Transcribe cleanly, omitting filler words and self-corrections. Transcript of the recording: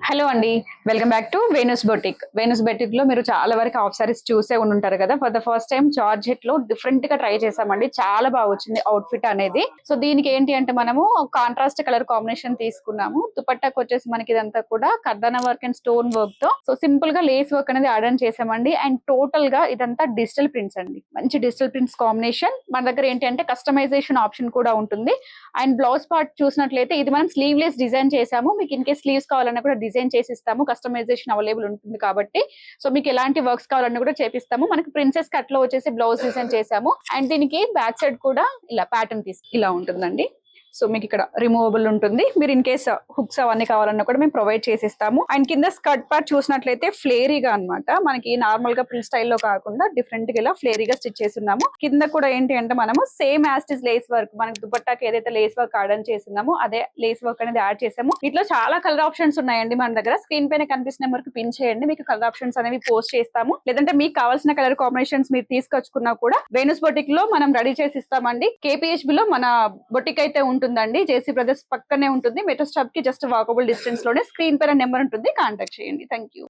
Hello అండి. Welcome back to Venus boutique. Venus boutique లో మీరు చాలా వరకు హాఫ్ సారీస్ చూసే ఉంటారు కదా. For the first time georgette లో డిఫరెంట్ గా ట్రై చేసామండి. చాలా బాగా వచ్చింది అవుట్ఫిట్ అనేది. సో దీనికి ఏంటి అంటే మనము కాంట్రాస్ట్ కలర్ కాంబినేషన్ తీసుకున్నాము. దుపట్టాకి వచ్చేసి మనకి ఇదంతా కూడా కర్దానా వర్క్ అండ్ స్టోన్ వర్క్ తో సో సింపుల్ గా లేస్ వర్క్ అనేది యాడ్ ఆన్ చేసామండి. అండ్ టోటల్ గా ఇదంతా డిజిటల్ ప్రింట్స్ అండి. మంచి డిజిటల్ ప్రింట్స్ కాంబినేషన్. మన దగ్గర ఏంటి అంటే కస్టమైజేషన్ ఆప్షన్ కూడా ఉంటుంది. అండ్ బ్లౌజ్ పార్ట్ చూసినట్లయితే ఇది మనం స్లీవ్లెస్ డిజైన్ చేసాము. మీకు ఇన్ కేస్ స్లీవ్స్ కావాలన్నా కూడా డిజైన్ చేసి ఇస్తాము. కస్టమైజేషన్ అవైలబుల్ ఉంటుంది కాబట్టి సో మీకు ఎలాంటి వర్క్స్ కావాలన్నా కూడా చేపిస్తాము. మనకి ప్రిన్సెస్ కట్ లో వచ్చేసి బ్లౌజ్ డిజైన్ చేసాము. అండ్ దీనికి బ్యాక్ సైడ్ కూడా ఇలా ప్యాటర్న్ ఇలా ఉంటుందండి. సో మీకు ఇక్కడ రిమూవబుల్ ఉంటుంది. మీరు ఇన్ కేస్ హుక్స్ అవన్నీ కావాలన్నా కూడా మేము ప్రొవైడ్ చేసిస్తాము. అండ్ కింద స్కర్ట్ పార్ట్ చూసినట్లయితే ఫ్లేరీగా అన్నమాట. మనకి నార్మల్ గా ఫ్రిల్ స్టైల్లో కాకుండా డిఫరెంట్ గా ఇలా ఫ్లేరీగా స్టిచ్ చేస్తున్నాము. కింద కూడా ఏంటి అంటే మనము సేమ్ యాస్టిస్ లేస్ వర్క్, మనకి దుపట్టాకి ఏదైతే లేస్ వర్క్ యాడ్ చేస్తున్నామో అదే లేస్ వర్క్ అనేది యాడ్ చేసాము. ఇట్లా చాలా కలర్ ఆప్షన్స్ ఉన్నాయండి మన దగ్గర. స్క్రీన్ పైన కనిపిస్తున్న నెంబర్ కి పిన్ చేయండి, మీకు కలర్ ఆప్షన్స్ అనేవి పోస్ట్ చేస్తాము. లేదంటే మీకు కావాల్సిన కలర్ కాంబినేషన్స్ మీరు తీసుకొచ్చుకున్నా కూడా వేణుస్ బొటిక్ లో మనం రెడీ చేసి ఇస్తామండి. KPHB లో మన బొటిక్ అయితే ఉంటుందండి. జేసీ బ్రదర్స్ పక్కనే ఉంటుంది. మెట్రో స్టాప్ కి జస్ట్ వాకబుల్ డిస్టెన్స్ లోనే. స్క్రీన్ పైన నెంబర్ ఉంటుంది, కాంటాక్ట్ చేయండి. Thank you.